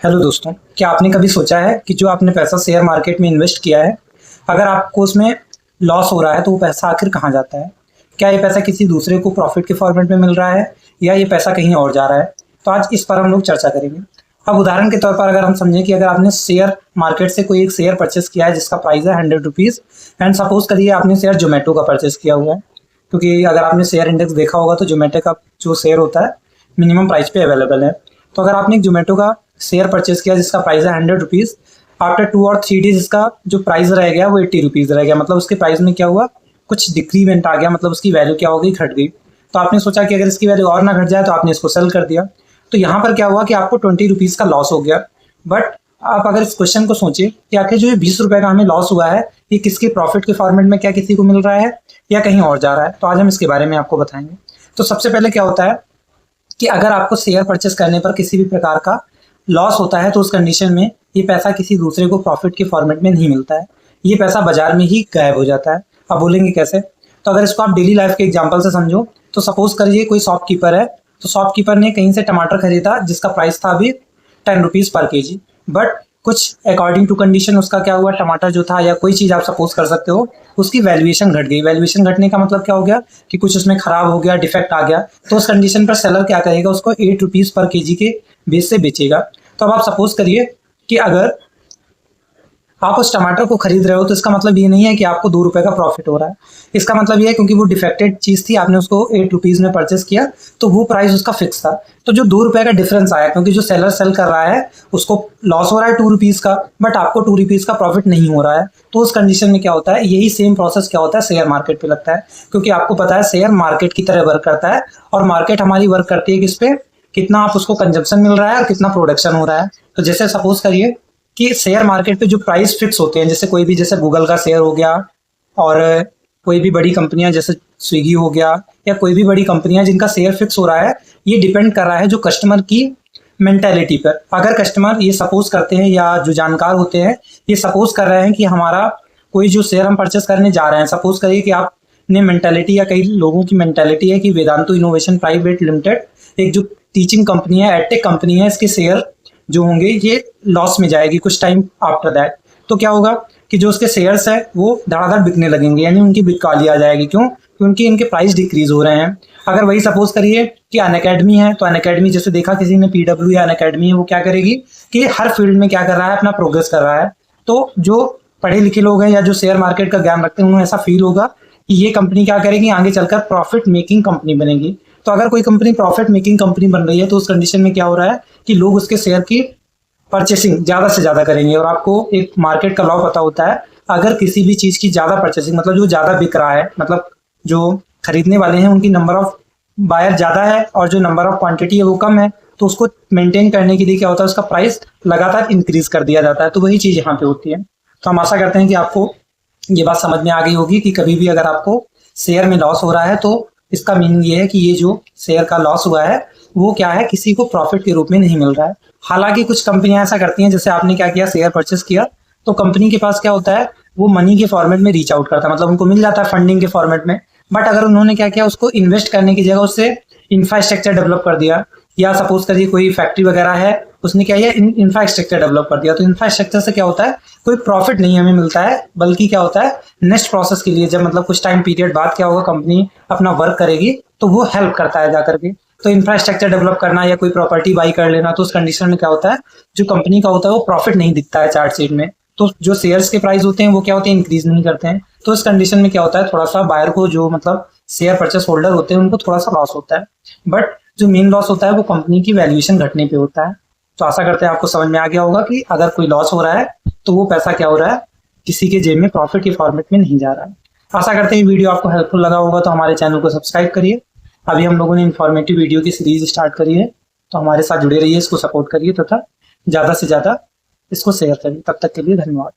Hello दोस्तों, क्या आपने कभी सोचा है कि जो आपने पैसा शेयर मार्केट में इन्वेस्ट किया है, अगर आपको उसमें लॉस हो रहा है तो वो पैसा आखिर कहाँ जाता है? क्या ये पैसा किसी दूसरे को प्रॉफिट के फॉर्मेट में मिल रहा है या ये पैसा कहीं और जा रहा है? तो आज इस पर हम लोग चर्चा करेंगे। अब उदाहरण के तौर पर अगर हम समझें कि अगर आपने शेयर मार्केट से कोई एक शेयर परचेस किया है जिसका प्राइस है 100 रुपीज़ एंड सपोज करिए आपने शेयर जोमेटो का परचेस किया हुआ है, क्योंकि अगर आपने शेयर इंडेक्स देखा होगा तो जोमेटो का जो शेयर होता है मिनिमम प्राइस पे अवेलेबल है। तो अगर आपने एक जोमेटो का शेयर परचेस किया जिसका प्राइस है 100 रुपीज़, आफ्टर 2 और 3 डेज इसका जो प्राइस रह गया वो 80 रुपीज़ रह गया। मतलब उसके प्राइस में क्या हुआ, कुछ डिक्रीमेंट आ गया, मतलब उसकी वैल्यू क्या हो गई, घट गई। तो आपने सोचा कि अगर इसकी वैल्यू और ना घट जाए तो आपने इसको सेल कर दिया। तो यहाँ पर क्या हुआ कि आपको 20 रुपीज़ का लॉस हो गया। बट आप अगर इस क्वेश्चन को सोचें कि आखिर जो ये 20 रुपये का हमें लॉस हुआ है ये किसके प्रॉफिट के फॉर्मेट में, क्या किसी को मिल रहा है या कहीं और जा रहा है, तो आज हम इसके बारे में आपको बताएंगे। तो सबसे पहले क्या होता है कि अगर आपको शेयर परचेस करने पर किसी भी प्रकार का लॉस होता है तो उस कंडीशन में ये पैसा किसी दूसरे को प्रॉफिट के फॉर्मेट में नहीं मिलता है, ये पैसा बाजार में ही गायब हो जाता है। अब बोलेंगे कैसे? तो अगर इसको आप डेली लाइफ के एग्जांपल से समझो तो सपोज करिए कोई शॉपकीपर है, तो शॉपकीपर ने कहीं से टमाटर खरीदा जिसका प्राइस था अभी 10 रुपीज़ पर केजी, बट कुछ अकॉर्डिंग टू कंडीशन उसका क्या हुआ, टमाटर जो था या कोई चीज़ आप सपोज कर सकते हो उसकी वैल्यूएशन घट गई। वैल्यूएशन घटने का मतलब क्या हो गया कि कुछ उसमें खराब हो गया, डिफेक्ट आ गया। तो उस कंडीशन पर सेलर क्या करेगा, उसको 8 रुपीज़ पर केजी के बेस से बेचेगा। तो अब आप सपोज करिए कि अगर आप उस टमाटर को खरीद रहे हो तो इसका मतलब ये नहीं है कि आपको 2 रुपए का प्रॉफिट हो रहा है। इसका मतलब ये है क्योंकि वो डिफेक्टेड चीज़ थी, आपने उसको 8 रुपीज़ में परचेस किया तो वो प्राइस उसका फिक्स था। तो जो 2 रुपए का डिफरेंस आया, क्योंकि जो सेलर सेल कर रहा है उसको लॉस हो रहा है 2 रुपीज़ का, बट आपको 2 रुपीज़ का प्रॉफिट नहीं हो रहा है। तो उस कंडीशन में क्या होता है, यही सेम प्रोसेस क्या होता है शेयर मार्केट पे लगता है, क्योंकि आपको पता है शेयर मार्केट की तरह वर्क करता है और मार्केट हमारी वर्क करती है किस पे, कितना आप उसको कंजप्शन मिल रहा है और कितना प्रोडक्शन हो रहा है। तो जैसे सपोज करिए कि शेयर मार्केट पे जो प्राइस फिक्स होते हैं, जैसे कोई भी, जैसे गूगल का शेयर हो गया और कोई भी बड़ी कंपनियां जैसे स्विगी हो गया या कोई भी बड़ी कंपनियां जिनका शेयर फिक्स हो रहा है, ये डिपेंड कर रहा है जो कस्टमर की मेंटेलिटी पर। अगर कस्टमर ये सपोज करते हैं या जो जानकार होते हैं ये सपोज कर रहे हैं कि हमारा कोई जो शेयर हम परचेस करने जा रहे हैं, सपोज करिए कि आपने मेंटेलिटी या कई लोगों की मेंटेलिटी है कि वेदांतु इनोवेशन प्राइवेट लिमिटेड एक जो टीचिंग कंपनी है, एडटेक कंपनी है, इसके शेयर जो होंगे ये लॉस में जाएगी कुछ टाइम आफ्टर दैट। तो क्या होगा कि जो उसके शेयर्स है वो धड़ाधड़ बिकने लगेंगे, यानी उनकी बिकवाली आ जाएगी। क्यों? क्योंकि इनके प्राइस डिक्रीज हो रहे हैं। अगर वही सपोज करिए कि अनअकैडमी है, तो अनअकैडमी जैसे देखा किसी ने पीडब्ल्यू या अनअकैडमी है, वो क्या करेगी कि हर फील्ड में क्या कर रहा है, अपना प्रोग्रेस कर रहा है। तो जो पढ़े लिखे लोग हैं या जो शेयर मार्केट का ज्ञान रखते हैं उन्हें ऐसा फील होगा कि ये कंपनी क्या करेगी, आगे चलकर प्रॉफिट मेकिंग कंपनी बनेगी। तो अगर कोई कंपनी प्रॉफिट मेकिंग कंपनी बन रही है तो उस कंडीशन में क्या हो रहा है कि लोग उसके शेयर की परचेसिंग ज़्यादा से ज़्यादा करेंगे। और आपको एक मार्केट का लॉ पता होता है, अगर किसी भी चीज़ की ज़्यादा परचेसिंग, मतलब जो ज़्यादा बिक रहा है, मतलब जो खरीदने वाले हैं उनकी नंबर ऑफ बायर ज़्यादा है और जो नंबर ऑफ क्वांटिटी है वो कम है, तो उसको मेंटेन करने के लिए क्या होता है, उसका प्राइस लगातार इंक्रीज कर दिया जाता है। तो वही चीज़ यहाँ पे होती है। तो हम आशा करते हैं कि आपको ये बात समझ में आ गई होगी कि कभी भी अगर आपको शेयर में लॉस हो रहा है तो इसका मीनिंग ये है कि ये जो शेयर का लॉस हुआ है वो क्या है, किसी को प्रॉफिट के रूप में नहीं मिल रहा है। हालांकि कुछ कंपनियां ऐसा करती हैं, जैसे आपने क्या किया, शेयर परचेस किया तो कंपनी के पास क्या होता है, वो मनी के फॉर्मेट में रीच आउट करता है, मतलब उनको मिल जाता है फंडिंग के फॉर्मेट में। बट अगर उन्होंने क्या किया, उसको इन्वेस्ट करने की जगह उससे इंफ्रास्ट्रक्चर डेवलप कर दिया, या सपोज करिए कोई फैक्ट्री वगैरह है, उसने क्या किया, इंफ्रास्ट्रक्चर डेवलप कर दिया। तो इंफ्रास्ट्रक्चर से क्या होता है, कोई प्रॉफिट नहीं हमें मिलता है, बल्कि क्या होता है, नेक्स्ट प्रोसेस के लिए जब मतलब कुछ टाइम पीरियड बाद क्या होगा, कंपनी अपना वर्क करेगी तो वो हेल्प करता है जाकर के। तो इंफ्रास्ट्रक्चर डेवलप करना या कोई प्रॉपर्टी बाई कर लेना, तो उस कंडीशन में क्या होता है, जो कंपनी का होता है वो प्रॉफिट नहीं दिखता है चार्ट शीट में। तो जो शेयर्स के प्राइस होते हैं वो क्या होते हैं, इंक्रीज नहीं करते हैं। तो इस कंडीशन में क्या होता है, थोड़ा सा बायर को, जो मतलब शेयर परचेस होल्डर होते हैं, उनको थोड़ा सा लॉस होता है। बट जो मेन लॉस होता है वो कंपनी की वैल्यूएशन घटने पे होता है। तो आशा करते हैं आपको समझ में आ गया होगा कि अगर कोई लॉस हो रहा है तो वो पैसा क्या हो रहा है, किसी के जेब में प्रॉफिट के फॉर्मेट में नहीं जा रहा है। आशा करते हैं वीडियो आपको हेल्पफुल लगा होगा, तो हमारे चैनल को सब्सक्राइब करिए। अभी हम लोगों ने इन्फॉर्मेटिव वीडियो की सीरीज स्टार्ट करी है, तो हमारे साथ जुड़े रहिए, इसको सपोर्ट करिए तथा ज़्यादा से ज़्यादा इसको शेयर करिए। तब तक के लिए धन्यवाद।